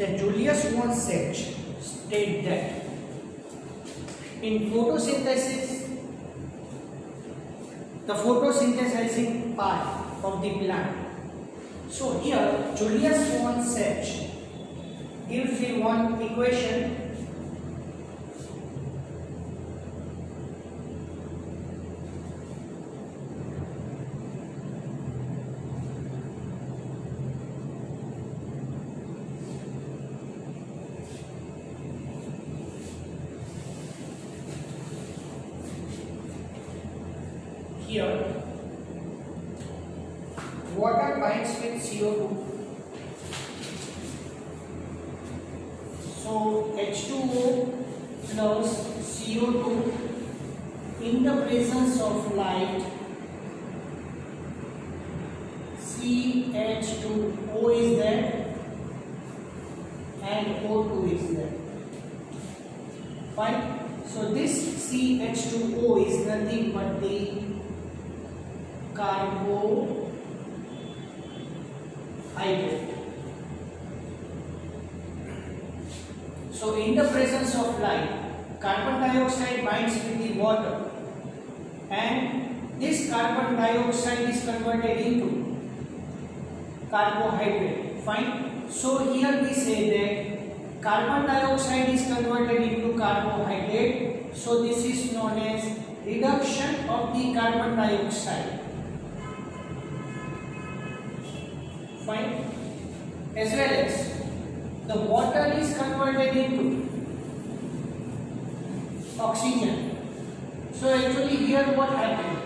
that Julius von Sachs stated that in photosynthesis, the photosynthesizing part of the plant. So here Julius von Sachs gives the one equation here. Water binds with CO2, so H2O plus CO2 in the presence of light, CH2O is there and O2 is there. Fine. So this CH2O is nothing but the carbohydrate. So in the presence of light, carbon dioxide binds with the water and this carbon dioxide is converted into carbohydrate. Fine. So here we say that carbon dioxide is converted into carbohydrate. So this is known as reduction of the carbon dioxide. Fine. As well as the water is converted into oxygen. So actually here what happened,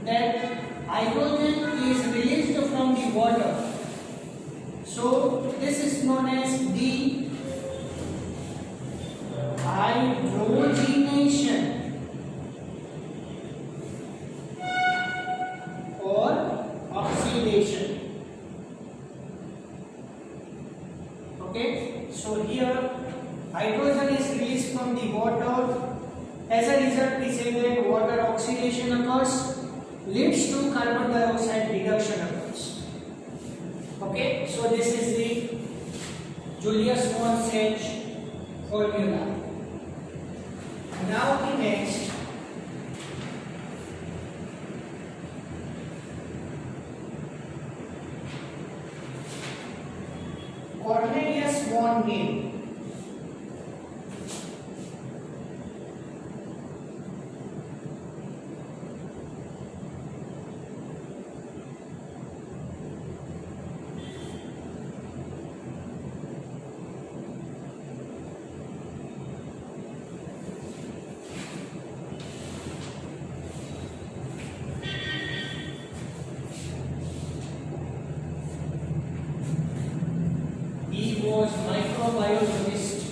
that hydrogen is released from the water. So this is known as the hydrogenation or oxidation. Okay, so here hydrogen is released from the water. As a result, we say that water oxidation occurs, leads to carbon dioxide reduction occurs. Okay, so this is the Julius von Sachs formula. Now the next, Cornelius von Neil. He was microbiologist.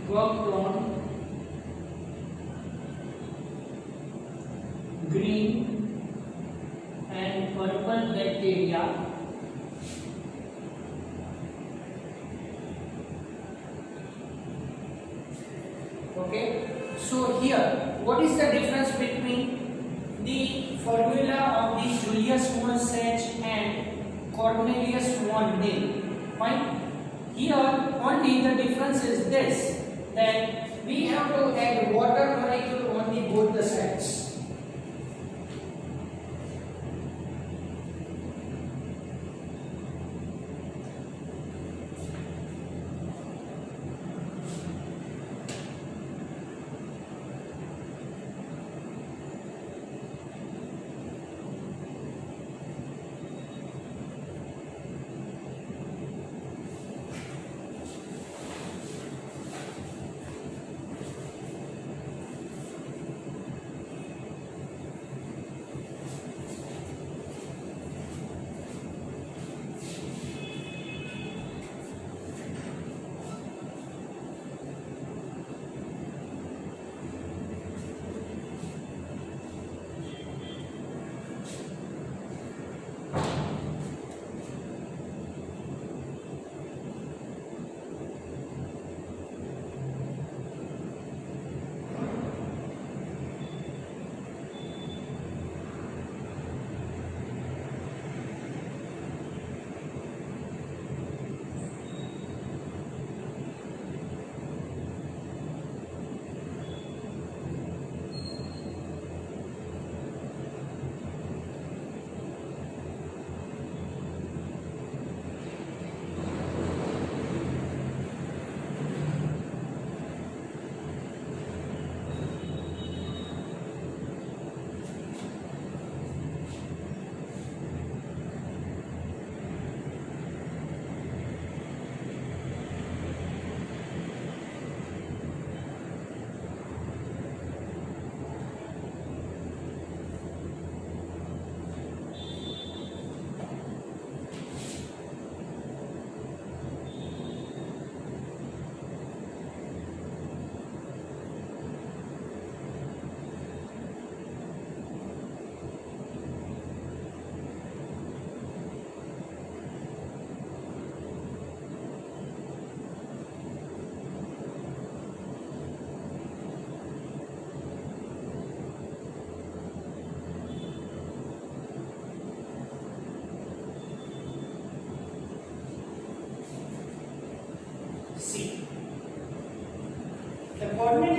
Worked on green and purple bacteria. Okay, so here what is the difference between the formula of the Julius von Sachs and Cornelius von Neil? Fine. Here only the difference is this, that we have to add water molecule on the both the sides.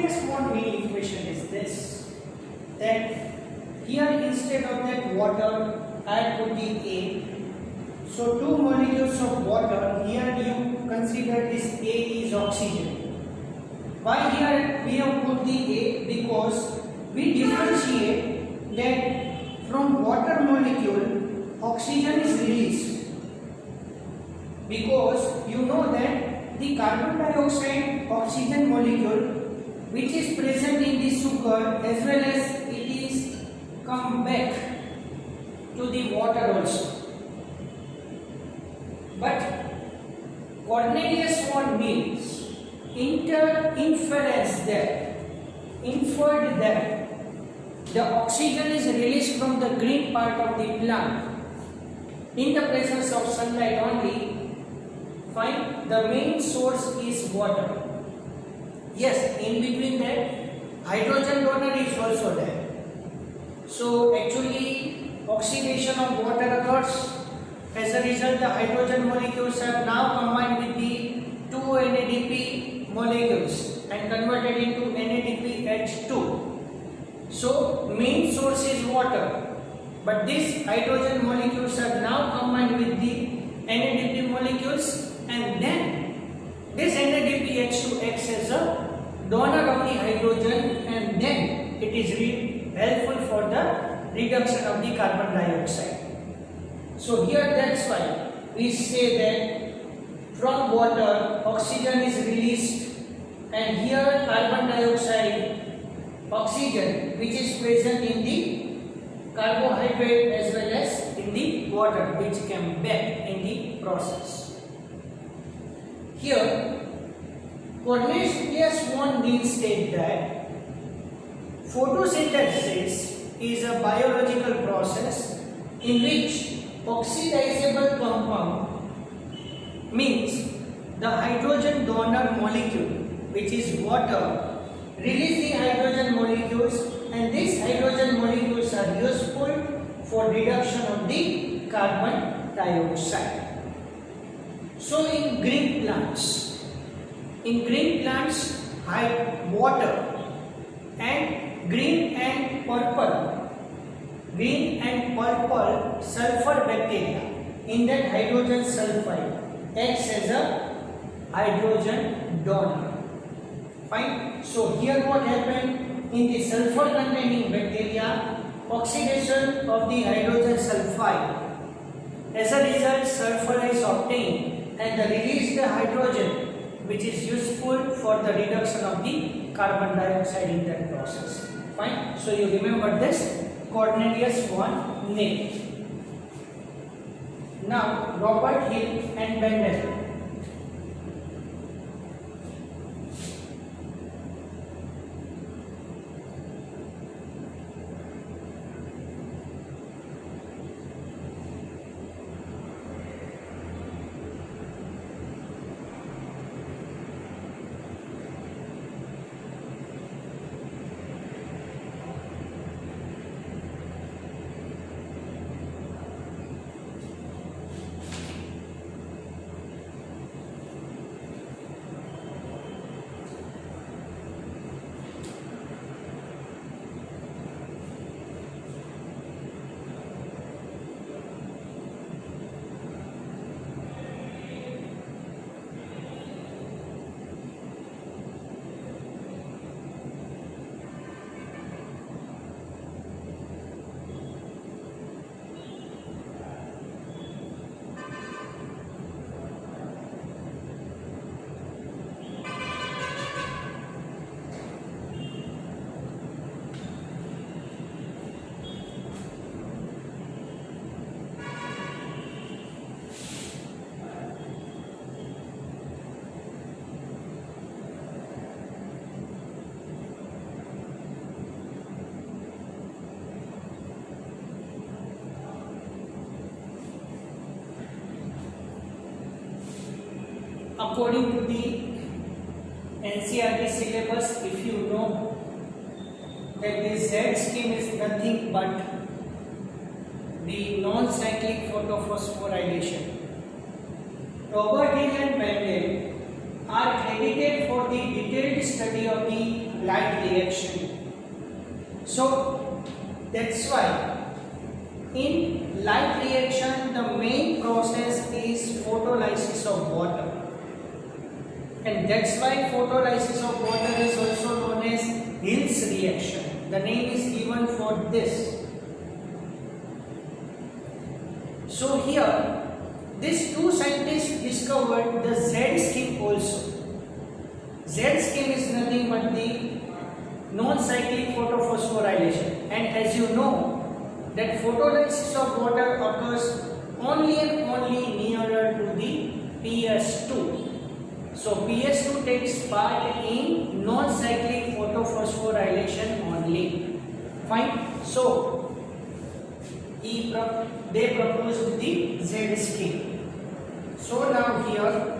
Cornelius-Von-Neil equation is this, that here instead of that water I put the A. So two molecules of water, here you consider this A is oxygen. Why here we have put the A? Because we differentiate that from water molecule oxygen is released. Because you know that the carbon dioxide oxygen molecule which is present in the sugar as well as it is come back to the water also. But Cornelius-Von-Neil inferred that the oxygen is released from the green part of the plant in the presence of sunlight only. Fine, the main source is water. Yes, in between that hydrogen donor is also there. So actually oxidation of water occurs. As a result, the hydrogen molecules are now combined with the two NADP molecules and converted into NADPH2. So main source is water, but these hydrogen molecules are now combined with the NADP molecules, and then this NADPH2 acts as a donor of the hydrogen, and then it is helpful for the reduction of the carbon dioxide. So here that's why we say that from water oxygen is released, and here carbon dioxide, oxygen which is present in the carbohydrate as well as in the water which came back in the process. Here Cornelius-Von-Neil stated that photosynthesis is a biological process in which oxidizable compound means the hydrogen donor molecule which is water release the hydrogen molecules, and these hydrogen molecules are useful for reduction of the carbon dioxide. So in green plants water and green and purple sulfur bacteria in that hydrogen sulfide acts as a hydrogen donor. Fine. So here what happened in the sulfur containing bacteria, oxidation of the hydrogen sulfide. As a result, sulfur is obtained and the released hydrogen which is useful for the reduction of the carbon dioxide in that process. Fine. So you remember this Cornelius-Von-Neil. Now Robert Hill and Bendel. According to the NCERT syllabus, if you know that the Z scheme is nothing but the non-cyclic photophosphorylation. Robert Hill and Bendel are credited for the detailed study of the light reaction. So that's why in light reaction the main process is photolysis of water, and that's why photolysis of water is also known as Hill's reaction. The name is given for this. So here these two scientists discovered the Z scheme also. Z scheme is nothing but the non-cyclic photophosphorylation, and as you know that photolysis of water occurs only and only nearer to the PS2. So PS2 takes part in non-cyclic photophosphorylation only. Fine. So they proposed the Z scheme. So now here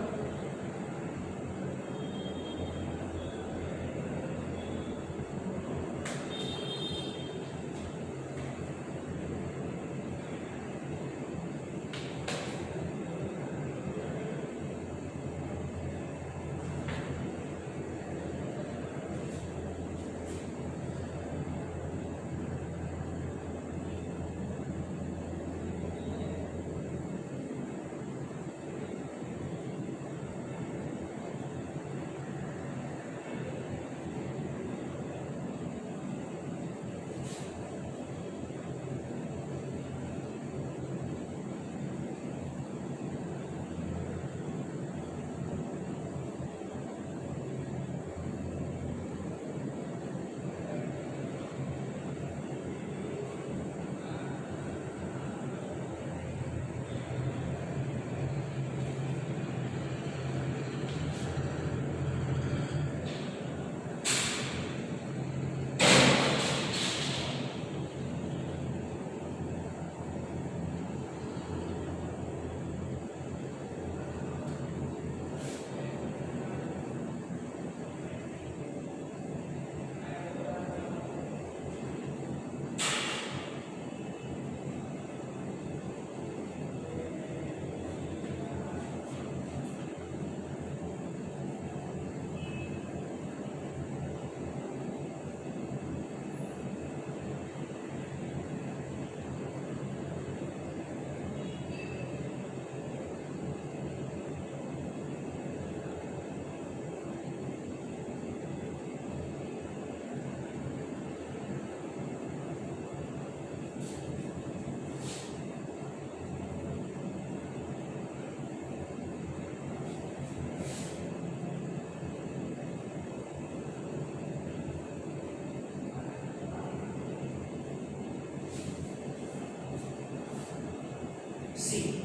see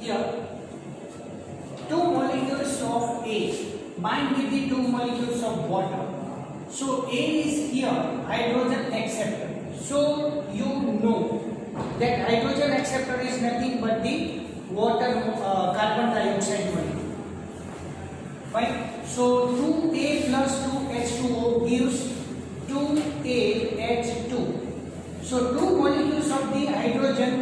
here two molecules of A bind with the two molecules of water. So A is here hydrogen acceptor. So you know that hydrogen acceptor is nothing but the water carbon dioxide molecule. Fine. So 2A plus 2H2O gives 2AH2. So two molecules of the hydrogen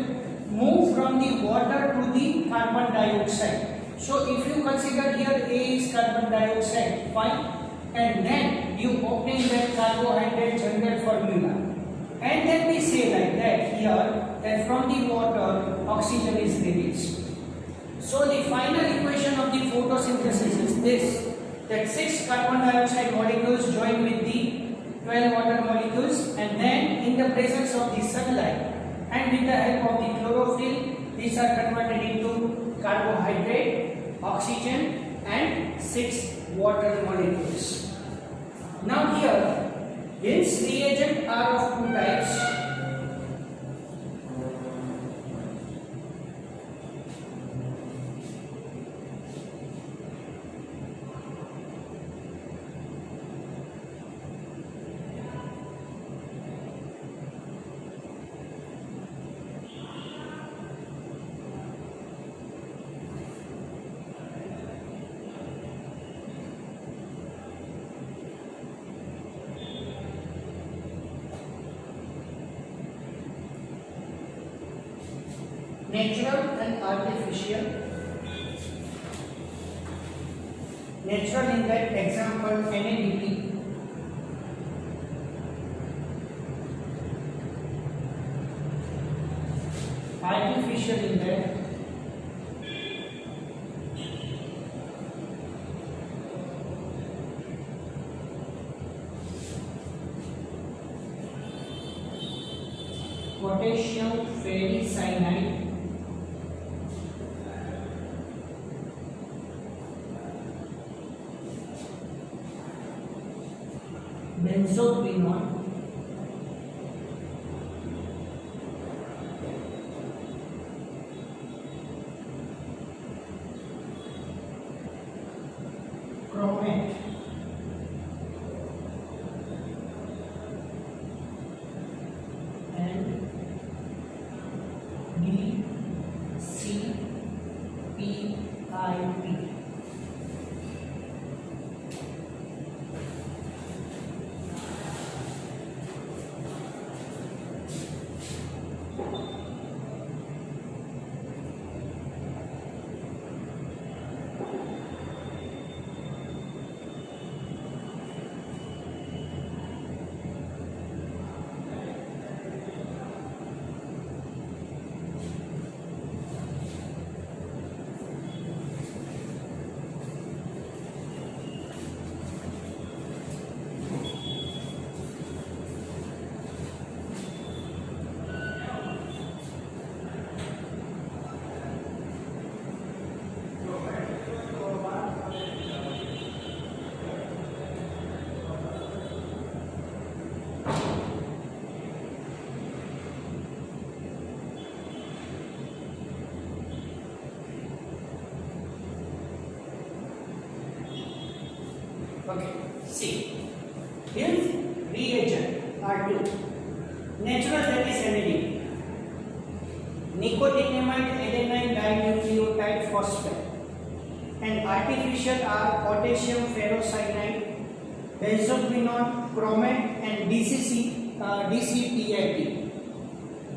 move from the water to the carbon dioxide. So if you consider here A is carbon dioxide, fine, and then you obtain that carbohydrate general formula, and then we say like that here that from the water oxygen is released. So the final equation of the photosynthesis is this, that 6 carbon dioxide molecules join with the 12 water molecules, and then in the presence of the sunlight and with the help of the chlorophyll, these are converted into carbohydrate, oxygen and 6 water molecules. Now here, Hill's reagent are of two types. Natural and artificial. Natural in that example NADP, artificial in that. Potassium ferricyanide, benzoquinone, chromate, and DCPIP. Okay, see, here's reagent are two. Natural, that is vanillin, nicotinamide adenine dinucleotide phosphate, and artificial are potassium ferrocyanide, benzoquinone, chromate, and DCPIP,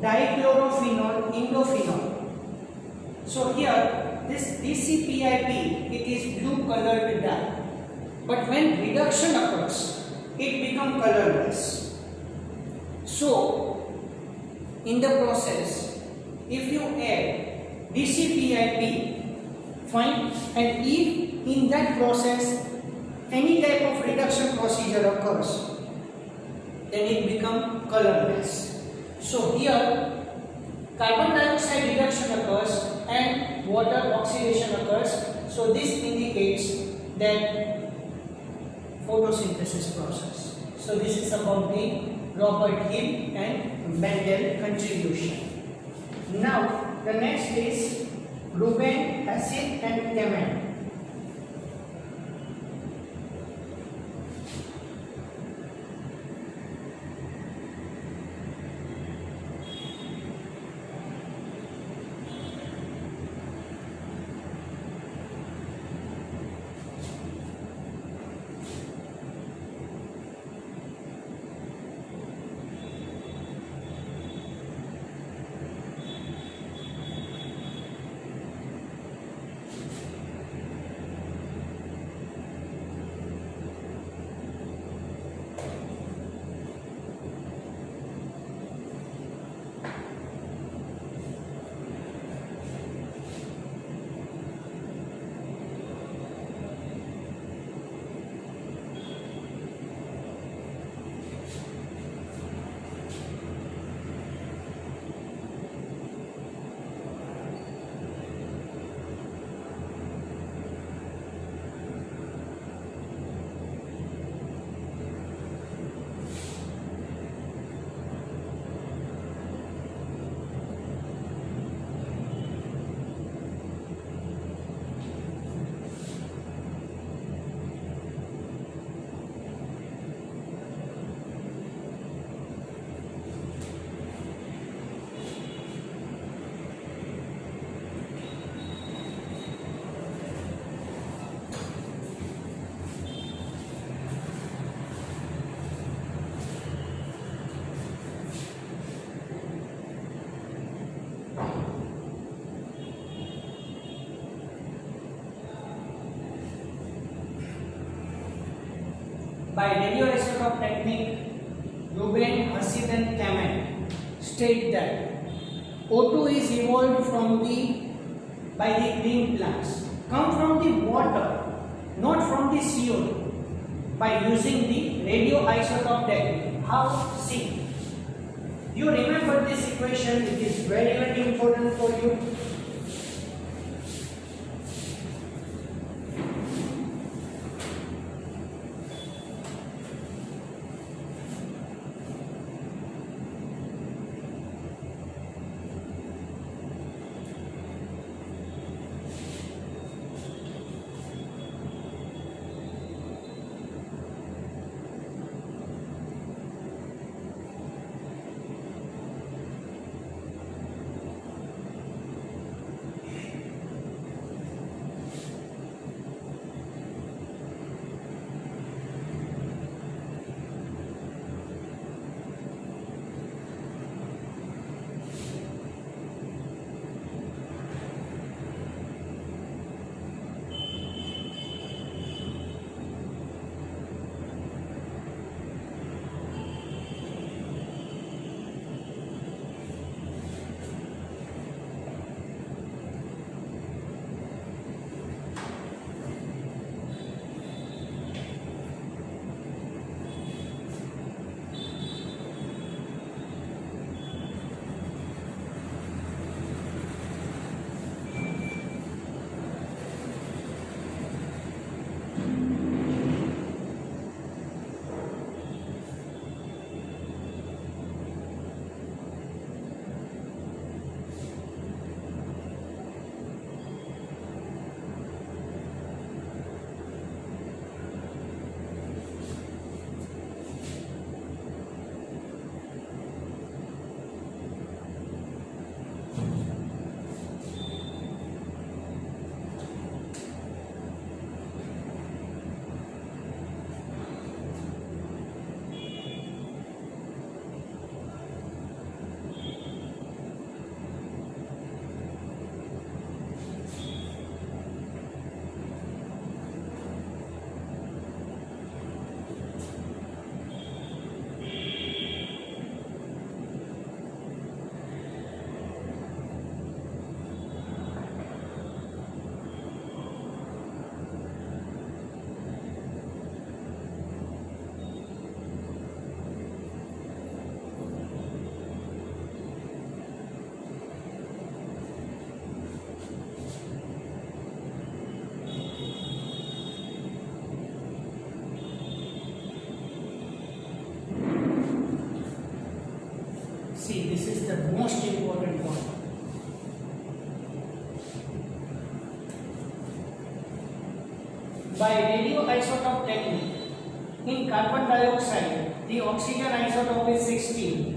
dichlorophenol, indophenol. So here, this DCPIP, it is blue colored dye. But when reduction occurs, it becomes colorless. So, in the process, if you add DCPIP, fine, and if in that process any type of reduction procedure occurs, then it becomes colorless. So here, carbon dioxide reduction occurs and water oxidation occurs. So this indicates that photosynthesis process. So this is about the Robert Hill and Mendel contribution. Now the next is Rubin, acid and Kemen. By radioisotope technique, Rubin, Hasid and Kemen state that O2 is evolved by the green plants. Come from the water, not from the CO2, by using the radioisotope technique. How? See. You remember this equation, it is very, very important for you. See, this is the most important one. By radioisotope technique, in carbon dioxide, the oxygen isotope is 16,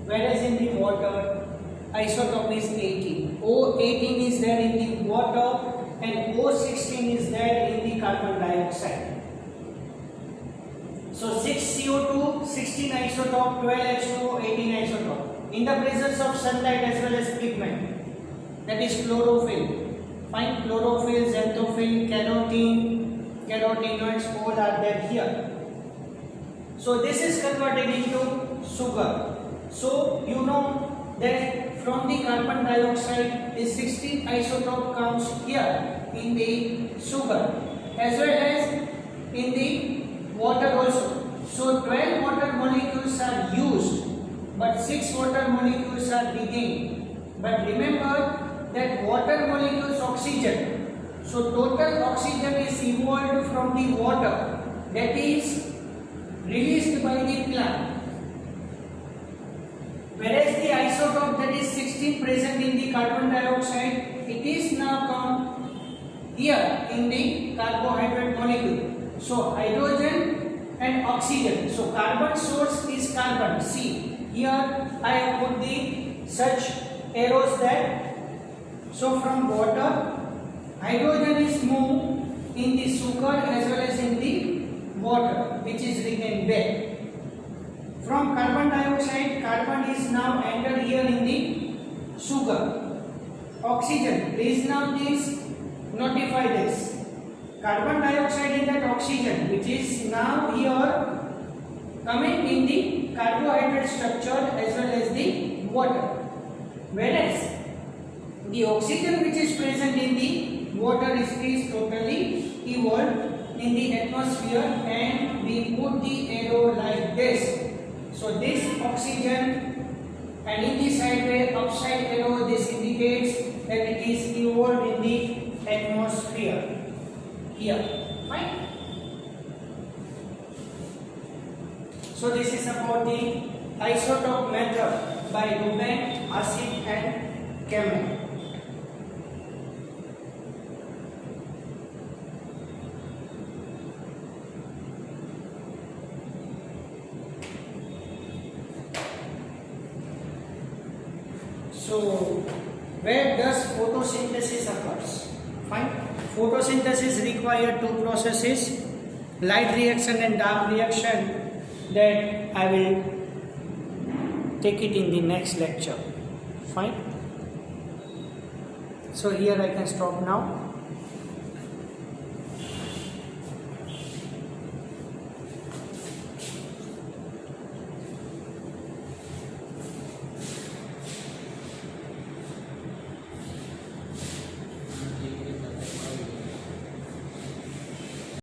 whereas in the water, isotope is 18. O18 is there in the water and O16 is there in the carbon dioxide. So 6 CO2, 16 isotope, 12 H2O, 18 isotope. In the presence of sunlight as well as pigment, that is chlorophyll. Find chlorophyll, xanthophyll, carotenoids, all are there here. So this is converted into sugar. So you know that from the carbon dioxide, the 16 isotope comes here in the sugar as well as in the water also. So 12 water molecules are used, but 6 water molecules are regained. But remember that water molecules oxygen. So total oxygen is evolved from the water, that is released by the plant. Whereas the isotope, that is 16 present in the carbon dioxide, it is now come here in the carbohydrate molecule. So hydrogen and oxygen. So carbon source is carbon. See, here I have put the such arrows that, so from water, hydrogen is moved in the sugar as well as in the water, which is regained back. From carbon dioxide, carbon is now entered here in the sugar. Oxygen, please now this, notify this. Carbon dioxide in that oxygen, which is now here coming in the carbohydrate structure as well as the water. whereas the oxygen which is present in the water is totally evolved in the atmosphere, and we put the arrow like this. So this oxygen, and in the sideway upside arrow, this indicates that it is evolved in the atmosphere here. Fine. So this is about the isotope method by Ruben, Asif and Kemal. So where does photosynthesis occurs? Fine. Photosynthesis require two processes, light reaction and dark reaction, that I will take it in the next lecture. Fine. So here I can stop now.